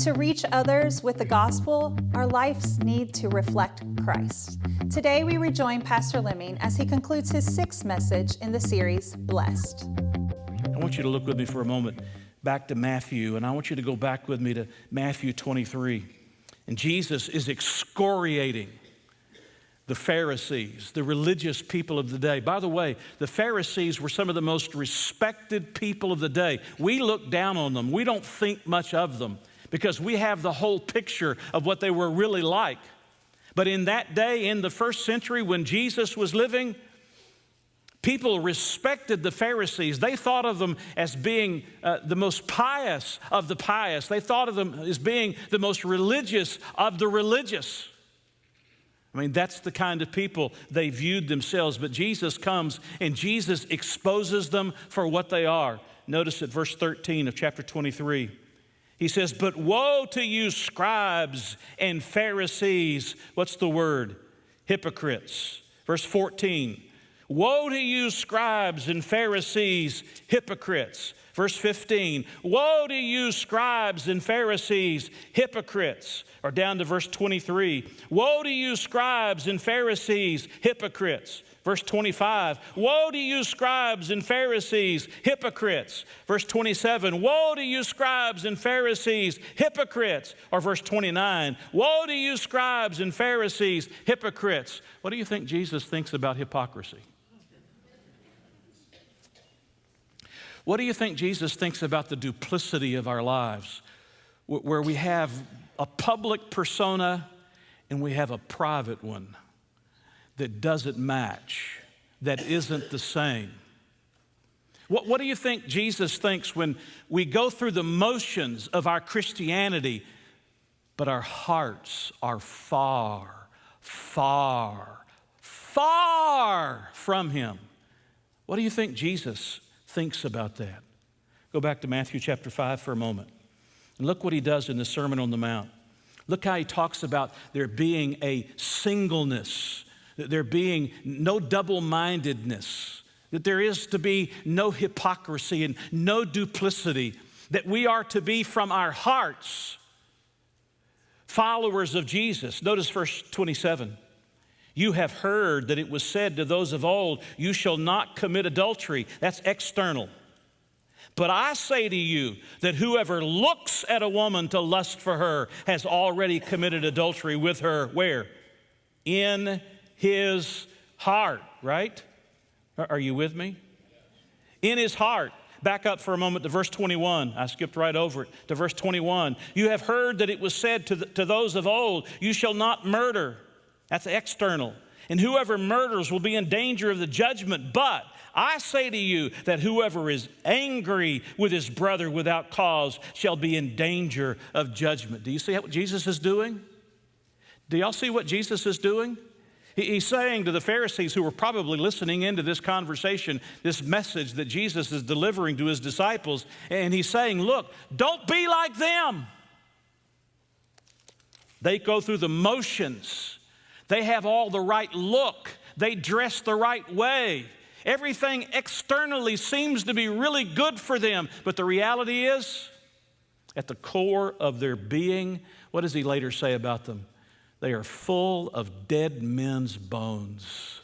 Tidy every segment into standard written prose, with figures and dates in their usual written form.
To reach others with the gospel, our lives need to reflect Christ. Today we rejoin Pastor Lemming as he concludes his sixth message in the series, Blessed. I want you to look with me for a moment back to Matthew, and I want you to go back with me to Matthew 23. And Jesus is excoriating the Pharisees, the religious people of the day. By the way, the Pharisees were some of the most respected people of the day. We look down on them. We don't think much of them because we have the whole picture of what they were really like. But in that day, in the first century when Jesus was living, people respected the Pharisees. They thought of them as being the most pious of the pious. They thought of them as being the most religious of the religious. I mean, that's the kind of people they viewed themselves. But Jesus comes and Jesus exposes them for what they are. Notice at verse 13 of chapter 23. He says, "But woe to you, scribes and Pharisees." What's the word? Hypocrites. Verse 14. "Woe to you, scribes and Pharisees, hypocrites." Verse 15, "Woe to you, scribes and Pharisees, hypocrites." Or down to verse 23, "Woe to you, scribes and Pharisees, hypocrites." Verse 25, "Woe to you, scribes and Pharisees, hypocrites." Verse 27, "Woe to you, scribes and Pharisees, hypocrites." Or verse 29, "Woe to you, scribes and Pharisees, hypocrites." What do you think Jesus thinks about hypocrisy? What do you think Jesus thinks about the duplicity of our lives, where we have a public persona and we have a private one that doesn't match, that isn't the same? What do you think Jesus thinks when we go through the motions of our Christianity, but our hearts are far, far, far from Him? What do you think Jesus thinks about that? Go back to Matthew chapter 5 for a moment. And look what He does in the Sermon on the Mount. Look how He talks about there being a singleness, that there being no double-mindedness, that there is to be no hypocrisy and no duplicity, that we are to be from our hearts followers of Jesus. Notice verse 27. "You have heard that it was said to those of old, 'You shall not commit adultery.'" That's external. "But I say to you that whoever looks at a woman to lust for her has already committed adultery with her." Where? In his heart, right? Are you with me? In his heart. Back up for a moment to verse 21. I skipped right over it to verse 21. "You have heard that it was said to those of old, 'You shall not murder.'" That's external. "And whoever murders will be in danger of the judgment. But I say to you that whoever is angry with his brother without cause shall be in danger of judgment." Do you see what Jesus is doing? Do y'all see what Jesus is doing? He's saying to the Pharisees who were probably listening into this conversation, this message that Jesus is delivering to His disciples, and He's saying, look, don't be like them. They go through the motions. They have all the right look. They dress the right way. Everything externally seems to be really good for them. But the reality is, at the core of their being, what does He later say about them? They are full of dead men's bones.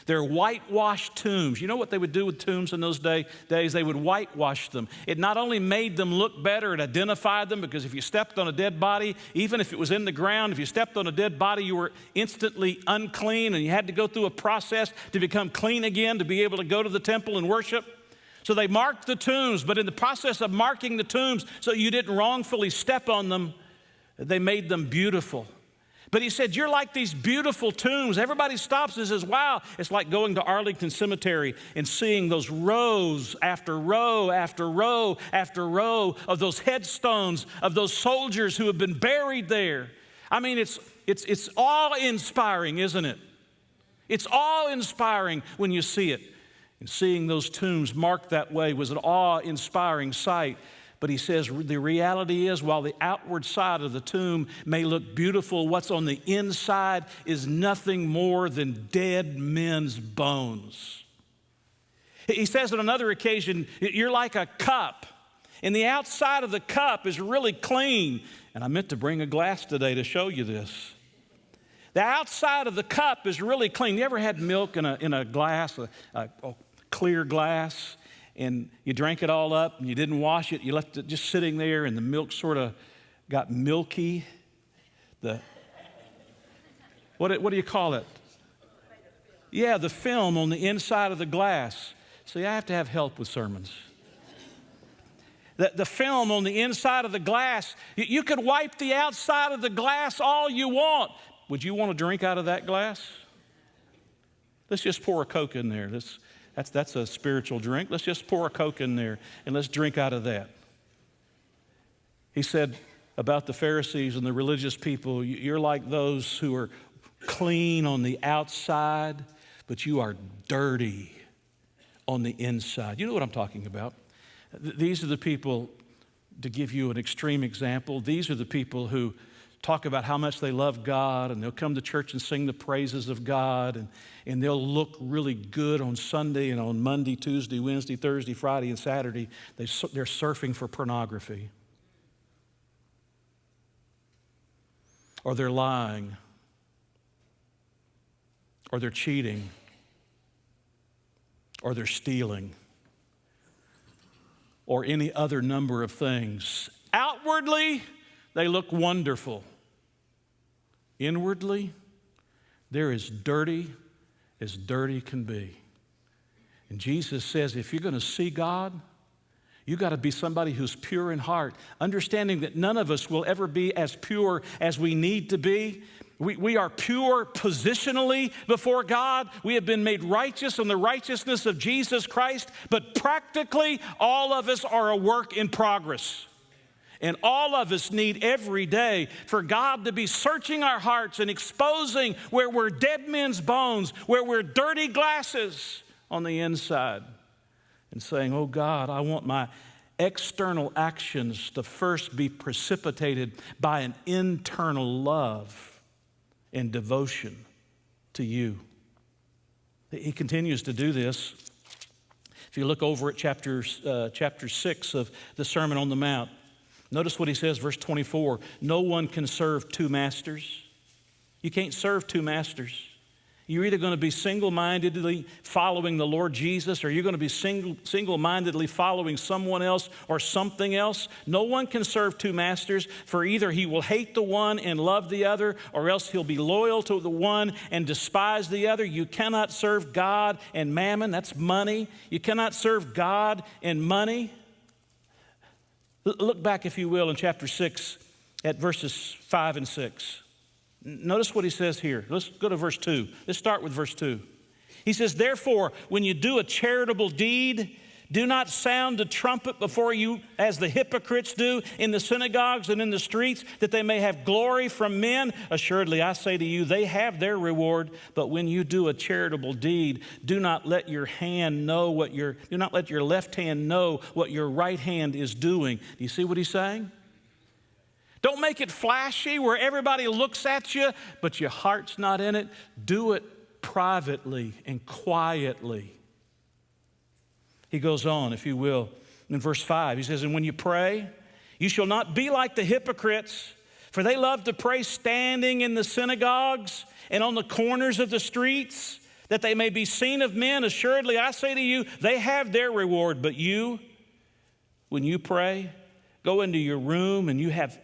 They're whitewashed tombs. You know what they would do with tombs in those days? They would whitewash them. It not only made them look better, it identified them, because if you stepped on a dead body, even if it was in the ground, if you stepped on a dead body, you were instantly unclean, and you had to go through a process to become clean again to be able to go to the temple and worship. So they marked the tombs, but in the process of marking the tombs so you didn't wrongfully step on them, they made them beautiful. But He said, you're like these beautiful tombs. Everybody stops and says, wow. It's like going to Arlington Cemetery and seeing those rows after row after row after row of those headstones of those soldiers who have been buried there. I mean, it's awe-inspiring, isn't it? It's awe-inspiring when you see it. And seeing those tombs marked that way was an awe-inspiring sight. But He says the reality is, while the outward side of the tomb may look beautiful, what's on the inside is nothing more than dead men's bones. He says on another occasion, you're like a cup And the outside of the cup is really clean. And I meant to bring a glass today to show you this. The outside of the cup is really clean. You ever had milk in a glass, a clear glass, and you drank it all up and you didn't wash it? You left it just sitting there and the milk sort of got milky. What do you call it? Yeah, the film on the inside of the glass. See, I have to have help with sermons. The film on the inside of the glass, you could wipe the outside of the glass all you want. Would you want to drink out of that glass? Let's just pour a Coke in there. That's a spiritual drink. Let's just pour a Coke in there and let's drink out of that. He said about the Pharisees and the religious people, you're like those who are clean on the outside, but you are dirty on the inside. You know what I'm talking about. These are the people, to give you an extreme example, these are the people who talk about how much they love God, and they'll come to church and sing the praises of God, and they'll look really good on Sunday and on Monday, Tuesday, Wednesday, Thursday, Friday, and Saturday. They're surfing for pornography. Or they're lying. Or they're cheating. Or they're stealing. Or any other number of things. Outwardly, they look wonderful. Inwardly, they're as dirty can be. And Jesus says, if you're going to see God, you got to be somebody who's pure in heart, understanding that none of us will ever be as pure as we need to be. We are pure positionally before God. We have been made righteous in the righteousness of Jesus Christ, but practically all of us are a work in progress. And all of us need every day for God to be searching our hearts and exposing where we're dead men's bones, where we're dirty glasses on the inside, and saying, oh God, I want my external actions to first be precipitated by an internal love and devotion to you. He continues to do this. If you look over at chapter 6 of the Sermon on the Mount, notice what he says, verse 24. No one can serve two masters. You can't serve two masters. You're either going to be single-mindedly following the Lord Jesus, or you're going to be single-mindedly following someone else or something else. No one can serve two masters, for either he will hate the one and love the other, or else he'll be loyal to the one and despise the other. You cannot serve God and mammon. That's money. You cannot serve God and money. Look back, if you will, in chapter 6 at verses 5 and 6. Notice what he says here. Let's go to verse 2. Let's start with verse 2. He says, therefore, when you do a charitable deed, do not sound the trumpet before you as the hypocrites do in the synagogues and in the streets, that they may have glory from men. Assuredly, I say to you, they have their reward. But when you do a charitable deed, do not let your left hand know what your right hand is doing. Do you see what he's saying? Don't make it flashy where everybody looks at you, but your heart's not in it. Do it privately and quietly. He goes on, if you will, in verse 5. He says, and when you pray, you shall not be like the hypocrites, for they love to pray standing in the synagogues and on the corners of the streets, that they may be seen of men. Assuredly, I say to you, they have their reward. But you, when you pray, go into your room, and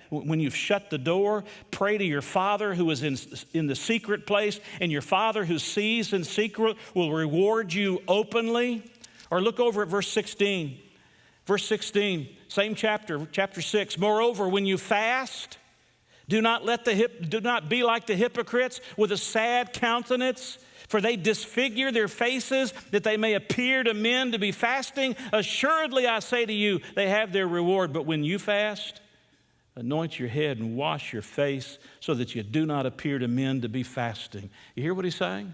when you've shut the door, pray to your Father who is in the secret place, and your Father who sees in secret will reward you openly. Or look over at verse 16. Verse 16, same chapter 6. Moreover, when you fast, do not be like the hypocrites with a sad countenance, for they disfigure their faces that they may appear to men to be fasting. Assuredly, I say to you, they have their reward. But when you fast, anoint your head and wash your face so that you do not appear to men to be fasting. You hear what he's saying?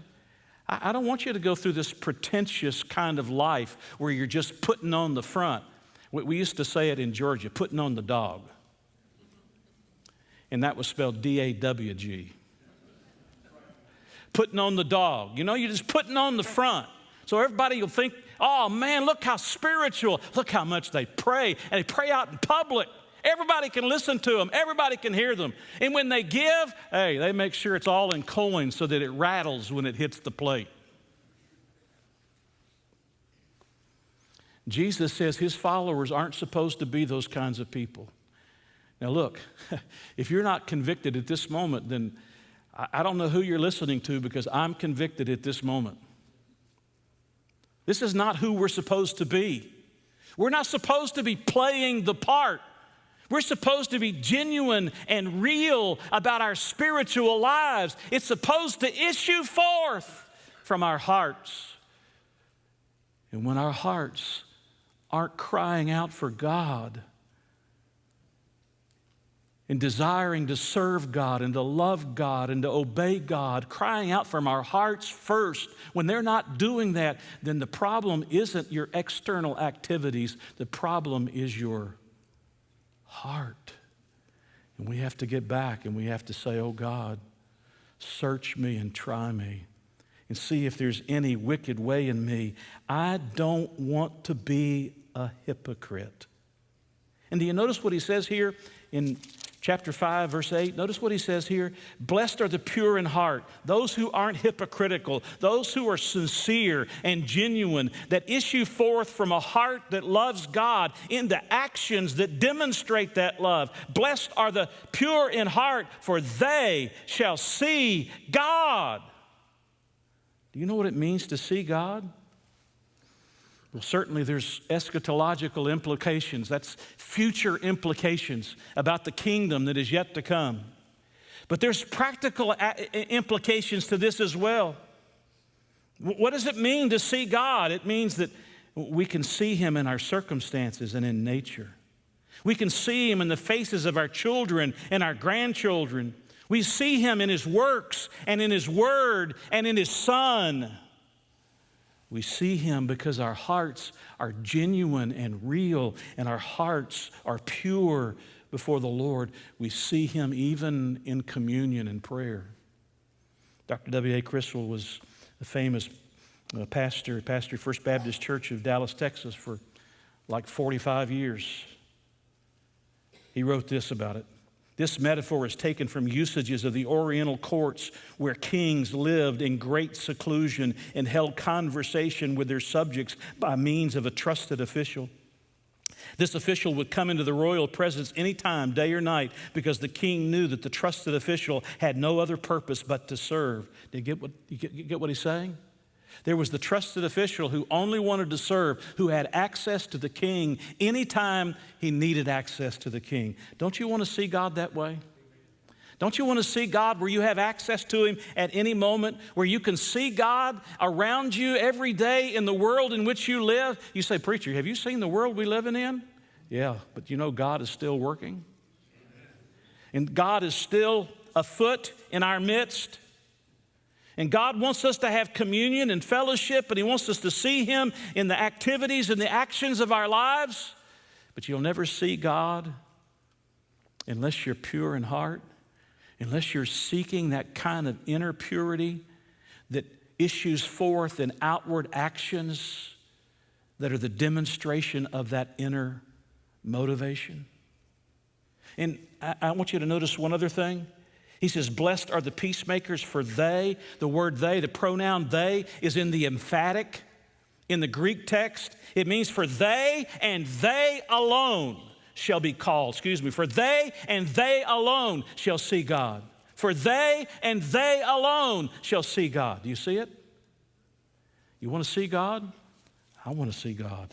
I don't want you to go through this pretentious kind of life where you're just putting on the front. We used to say it in Georgia, putting on the dog. And that was spelled D-A-W-G. Putting on the dog. You know, you're just putting on the front. So everybody will think, oh man, look how spiritual. Look how much they pray. And they pray out in public. Everybody can listen to them. Everybody can hear them. And when they give, hey, they make sure it's all in coins so that it rattles when it hits the plate. Jesus says his followers aren't supposed to be those kinds of people. Now look, if you're not convicted at this moment, then I don't know who you're listening to, because I'm convicted at this moment. This is not who we're supposed to be. We're not supposed to be playing the part. We're supposed to be genuine and real about our spiritual lives. It's supposed to issue forth from our hearts. And when our hearts aren't crying out for God and desiring to serve God and to love God and to obey God, crying out from our hearts first, when they're not doing that, then the problem isn't your external activities. The problem is your heart. And we have to get back and we have to say, oh God, search me and try me and see if there's any wicked way in me. I don't want to be a hypocrite. And do you notice what he says here in chapter 5, verse 8? Notice what he says here. Blessed are the pure in heart, those who aren't hypocritical, those who are sincere and genuine, that issue forth from a heart that loves God into actions that demonstrate that love. Blessed are the pure in heart, for they shall see God. Do you know what it means to see God? Well, certainly there's eschatological implications. That's future implications about the kingdom that is yet to come. But there's practical implications to this as well. What does it mean to see God? It means that we can see him in our circumstances and in nature. We can see him in the faces of our children and our grandchildren. We see him in his works and in his word and in his Son. We see him because our hearts are genuine and real, and our hearts are pure before the Lord. We see him even in communion and prayer. Dr. W.A. Criswell was a famous pastor of First Baptist Church of Dallas, Texas for like 45 years. He wrote this about it. This metaphor is taken from usages of the Oriental courts where kings lived in great seclusion and held conversation with their subjects by means of a trusted official. This official would come into the royal presence anytime, day or night, because the king knew that the trusted official had no other purpose but to serve. Do you get what he's saying? There was the trusted official who only wanted to serve, who had access to the king anytime he needed access to the king. Don't you want to see God that way? Don't you want to see God where you have access to him at any moment, where you can see God around you every day in the world in which you live? You say, preacher, have you seen the world we live in? Yeah, but you know God is still working. And God is still afoot in our midst. And God wants us to have communion and fellowship, and he wants us to see him in the activities and the actions of our lives. But you'll never see God unless you're pure in heart, unless you're seeking that kind of inner purity that issues forth in outward actions that are the demonstration of that inner motivation. And I want you to notice one other thing. He says, blessed are the peacemakers, for they, the word they, the pronoun they, is in the emphatic in the Greek text. It means for they and they alone shall be called. For they and they alone shall see God. For they and they alone shall see God. Do you see it? You want to see God? I want to see God.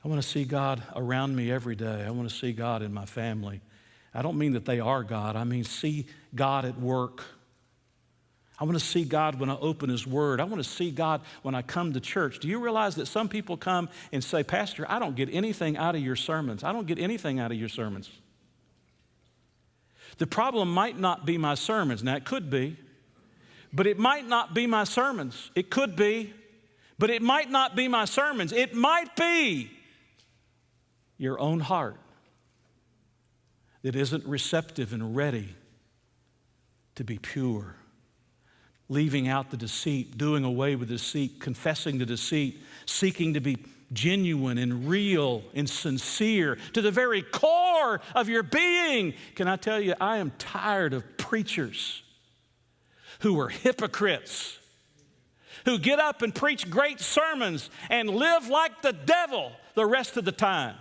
I want to see God around me every day. I want to see God in my family. I don't mean that they are God. I mean see God at work. I want to see God when I open his word. I want to see God when I come to church. Do you realize that some people come and say, Pastor, I don't get anything out of your sermons. I don't get anything out of your sermons. The problem might not be my sermons. Now, it could be, but it might not be my sermons. It could be, but it might not be my sermons. It might be your own heart that isn't receptive and ready to be pure. leaving out the deceit, doing away with deceit, confessing the deceit, seeking to be genuine and real and sincere to the very core of your being. Can I tell you, I am tired of preachers who are hypocrites, who get up and preach great sermons and live like the devil the rest of the time.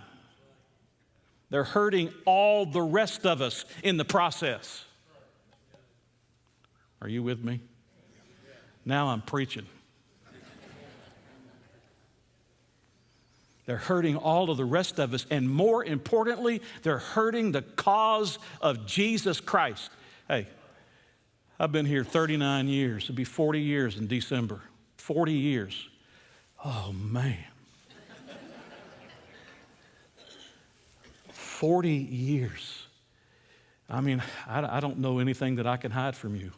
They're hurting all the rest of us in the process. Are you with me? Now I'm preaching. They're hurting all of the rest of us, and more importantly, they're hurting the cause of Jesus Christ. Hey, I've been here 39 years. It'll be 40 years in December. 40 years. Oh, man. 40 years. I mean, I don't know anything that I can hide from you.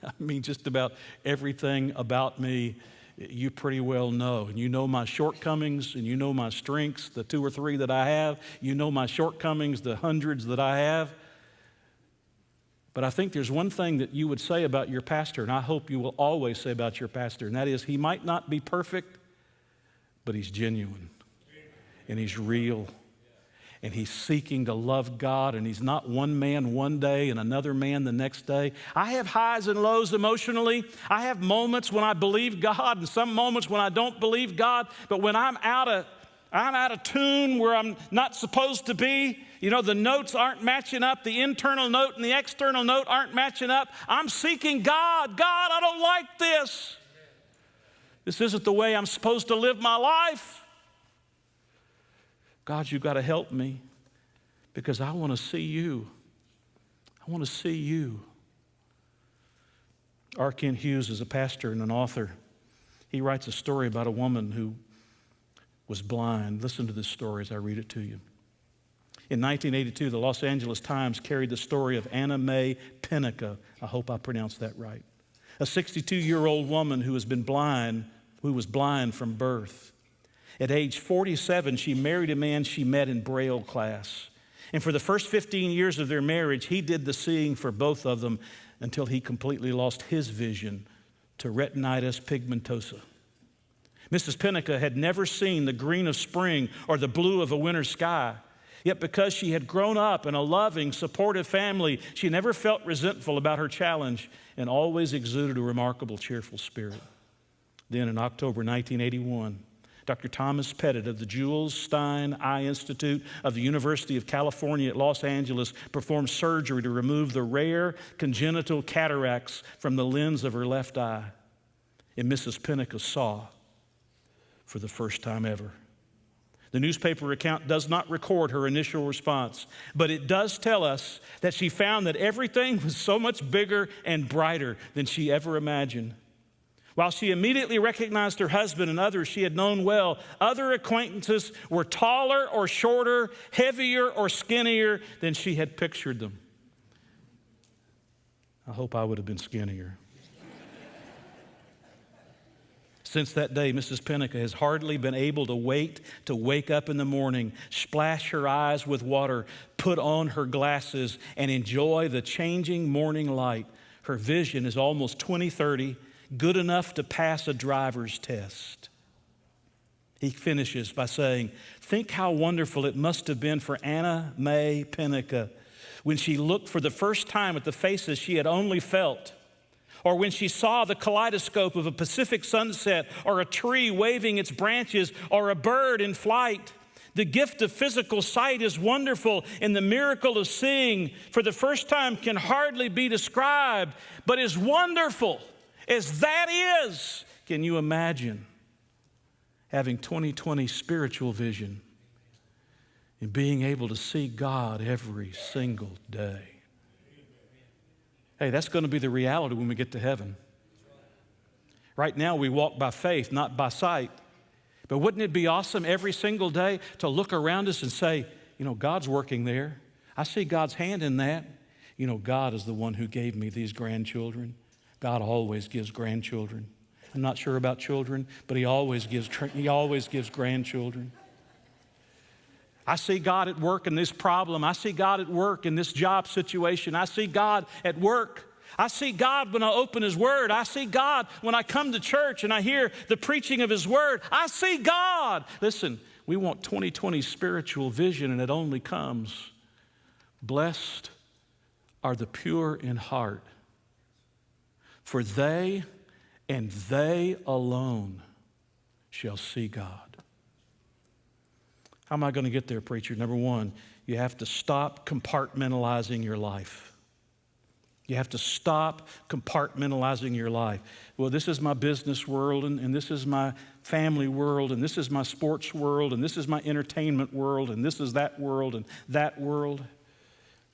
I mean, just about everything about me you pretty well know. And you know my shortcomings, and you know my strengths, the 2 or 3 that I have. You know my shortcomings, the hundreds that I have. But I think there's one thing that you would say about your pastor, and I hope you will always say about your pastor, and that is he might not be perfect, but he's genuine, and he's real, and he's seeking to love God, and he's not one man one day and another man the next day. I have highs and lows emotionally. I have moments when I believe God and some moments when I don't believe God, but when I'm out of tune where I'm not supposed to be, you know, the notes aren't matching up, the internal note and the external note aren't matching up, I'm seeking God. God, I don't like this. This isn't the way I'm supposed to live my life. God, you've got to help me because I want to see you. I want to see you. R. Kent Hughes is a pastor and an author. He writes a story about a woman who was blind. Listen to this story as I read it to you. In 1982, the Los Angeles Times carried the story of Anna Mae Pinnica. I hope I pronounced that right. A 62-year-old woman who was blind from birth. At age 47, she married a man she met in Braille class. And for the first 15 years of their marriage, he did the seeing for both of them until he completely lost his vision to retinitis pigmentosa. Mrs. Pinnica had never seen the green of spring or the blue of a winter sky. Yet because she had grown up in a loving, supportive family, she never felt resentful about her challenge and always exuded a remarkable, cheerful spirit. Then in October 1981, Dr. Thomas Pettit of the Jules Stein Eye Institute of the University of California at Los Angeles performed surgery to remove the rare congenital cataracts from the lens of her left eye. And Mrs. Pinnica saw for the first time ever. The newspaper account does not record her initial response, but it does tell us that she found that everything was so much bigger and brighter than she ever imagined. While she immediately recognized her husband and others she had known well, other acquaintances were taller or shorter, heavier or skinnier than she had pictured them. I hope I would have been skinnier. Since that day, Mrs. Pinnica has hardly been able to wait to wake up in the morning, splash her eyes with water, put on her glasses, and enjoy the changing morning light. Her vision is almost 20/30, good enough to pass a driver's test. He finishes by saying, think how wonderful it must have been for Anna Mae Pinnica when she looked for the first time at the faces she had only felt, or when she saw the kaleidoscope of a Pacific sunset, or a tree waving its branches, or a bird in flight. The gift of physical sight is wonderful, and the miracle of seeing for the first time can hardly be described, but as wonderful as that is, can you imagine having 20/20 spiritual vision and being able to see God every single day? Hey, that's going to be the reality when we get to heaven. Right now, we walk by faith, not by sight. But wouldn't it be awesome every single day to look around us and say, you know, God's working there. I see God's hand in that. You know, God is the one who gave me these grandchildren. God always gives grandchildren. I'm not sure about children, but He always gives grandchildren. I see God at work in this problem. I see God at work in this job situation. I see God at work. I see God when I open His Word. I see God when I come to church and I hear the preaching of His Word. I see God. Listen, we want 2020 spiritual vision, and it only comes. Blessed are the pure in heart, for they and they alone shall see God. How am I going to get there, preacher? Number one, you have to stop compartmentalizing your life. You have to stop compartmentalizing your life. Well, this is my business world, and this is my family world, and this is my sports world, and this is my entertainment world, and this is that world and that world.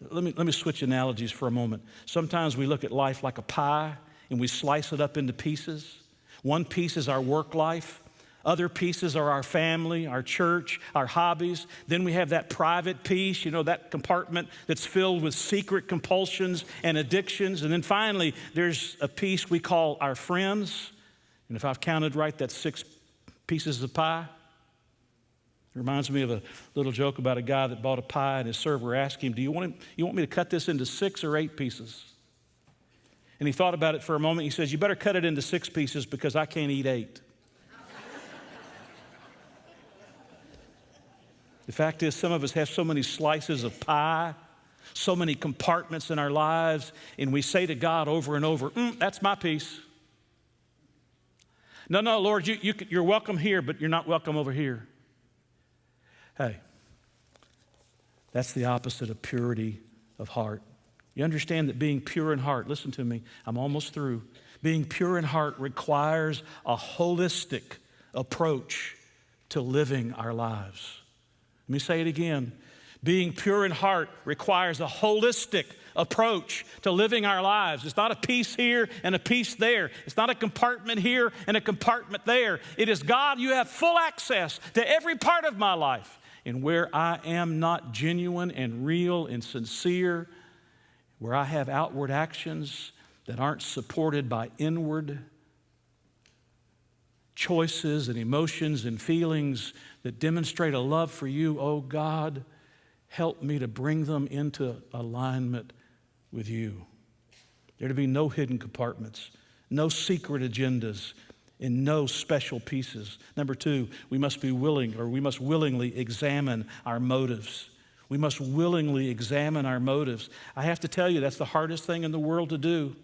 Let me switch analogies for a moment. Sometimes we look at life like a pie, and we slice it up into pieces. One piece is our work life. Other pieces are our family, our church, our hobbies. Then we have that private piece, that compartment that's filled with secret compulsions and addictions. And then finally, there's a piece we call our friends. And if I've counted right, that's 6 pieces of pie. It reminds me of a little joke about a guy that bought a pie, and his server asked him, you want me to cut this into 6 or 8 pieces? And he thought about it for a moment. He says, you better cut it into 6 pieces because I can't eat 8. The fact is, some of us have so many slices of pie, so many compartments in our lives, and we say to God over and over, that's my piece. No, Lord, you're welcome here, but you're not welcome over here. Hey, that's the opposite of purity of heart. You understand that being pure in heart, listen to me, I'm almost through. Being pure in heart requires a holistic approach to living our lives. Let me say it again. Being pure in heart requires a holistic approach to living our lives. It's not a piece here and a piece there. It's not a compartment here and a compartment there. It is, God, you have full access to every part of my life. And where I am not genuine and real and sincere, where I have outward actions that aren't supported by inward choices and emotions and feelings that demonstrate a love for you, oh God, help me to bring them into alignment with you. There to be no hidden compartments, no secret agendas, and no special pieces. Number 2, we must willingly examine our motives. We must willingly examine our motives. I have to tell you, that's the hardest thing in the world to do.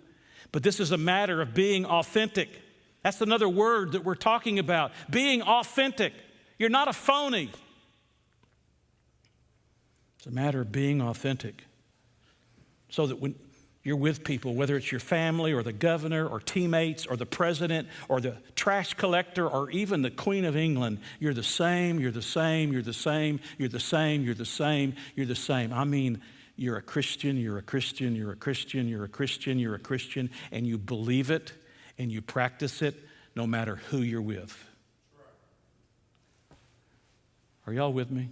But this is a matter of being authentic. That's another word that we're talking about, being authentic. You're not a phony. It's a matter of being authentic. So that when you're with people, whether it's your family or the governor or teammates or the president or the trash collector or even the Queen of England, you're the same, you're the same, you're the same, you're the same, you're the same, you're the same. I mean, you're a Christian, you're a Christian, you're a Christian, you're a Christian, you're a Christian, and you believe it and you practice it no matter who you're with. Are y'all with me?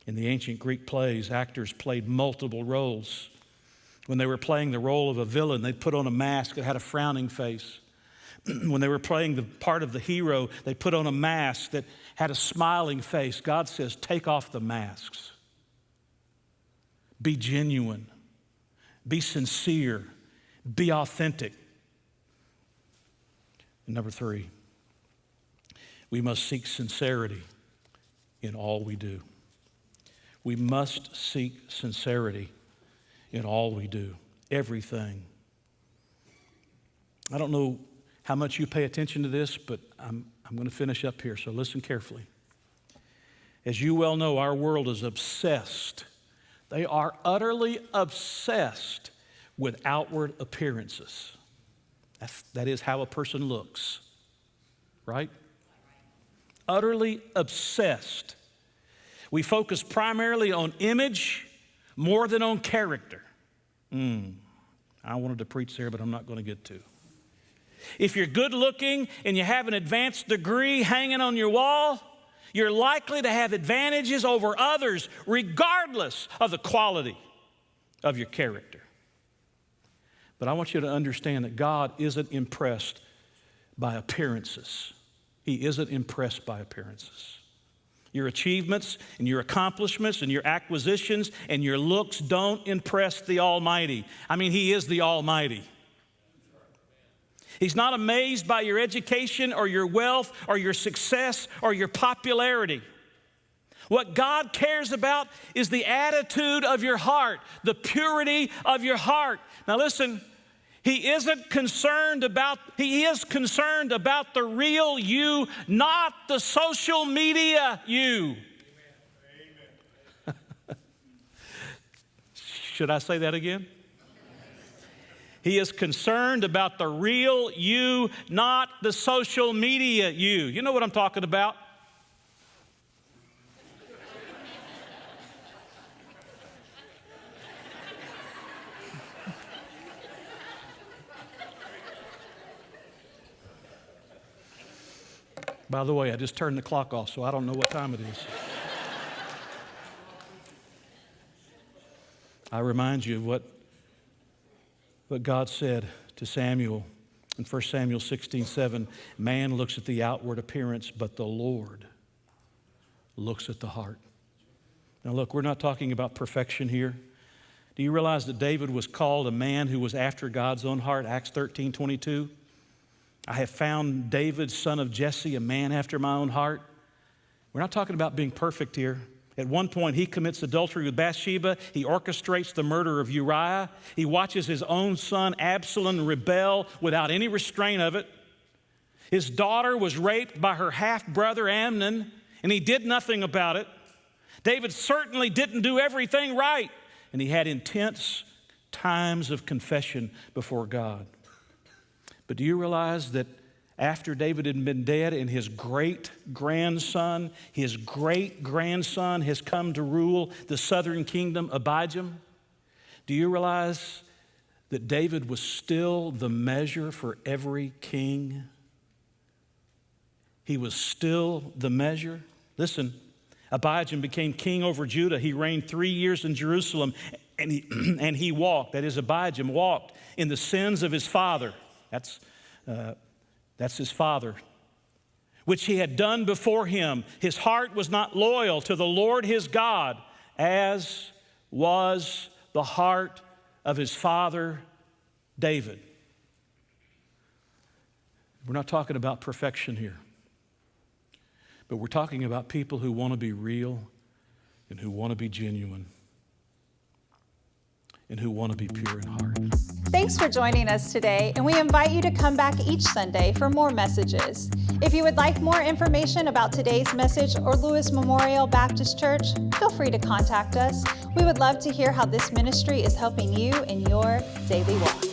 In the ancient Greek plays, actors played multiple roles. When they were playing the role of a villain, they'd put on a mask that had a frowning face. When they were playing the part of the hero, they put on a mask that had a smiling face. God says, take off the masks. Be genuine. Be sincere. Be authentic. And number 3, we must seek sincerity in all we do. We must seek sincerity in all we do, everything. I don't know how much you pay attention to this, but I'm going to finish up here, so listen carefully. As you well know, our world is obsessed. They are utterly obsessed with outward appearances. That is how a person looks, right? Utterly obsessed. We focus primarily on image more than on character. I wanted to preach there, but I'm not going to get to. If you're good looking and you have an advanced degree hanging on your wall, you're likely to have advantages over others regardless of the quality of your character. But I want you to understand that God isn't impressed by appearances. He isn't impressed by appearances. Your achievements and your accomplishments and your acquisitions and your looks don't impress the Almighty. I mean, He is the Almighty. He's not amazed by your education or your wealth or your success or your popularity. What God cares about is the attitude of your heart, the purity of your heart. Now listen, He is concerned about the real you, not the social media you. Amen. Should I say that again? He is concerned about the real you, not the social media you. You know what I'm talking about? By the way, I just turned the clock off, so I don't know what time it is. I remind you of what God said to Samuel in 1 Samuel 16:7. Man looks at the outward appearance, but the Lord looks at the heart. Now look, we're not talking about perfection here. Do you realize that David was called a man who was after God's own heart? Acts 13:22. I have found David, son of Jesse, a man after my own heart. We're not talking about being perfect here. At one point, he commits adultery with Bathsheba. He orchestrates the murder of Uriah. He watches his own son, Absalom, rebel without any restraint of it. His daughter was raped by her half-brother, Amnon, and he did nothing about it. David certainly didn't do everything right, and he had intense times of confession before God. But do you realize that after David had been dead and his great-grandson has come to rule the southern kingdom, Abijam? Do you realize that David was still the measure for every king? He was still the measure. Listen, Abijam became king over Judah. He reigned 3 years in Jerusalem, and he walked, that is, Abijam walked in the sins of his father. That's his father, which he had done before him. His heart was not loyal to the Lord his God, as was the heart of his father David. We're not talking about perfection here, but we're talking about people who want to be real and who want to be genuine and who want to be pure in heart. Thanks for joining us today, and we invite you to come back each Sunday for more messages. If you would like more information about today's message or Lewis Memorial Baptist Church, feel free to contact us. We would love to hear how this ministry is helping you in your daily walk.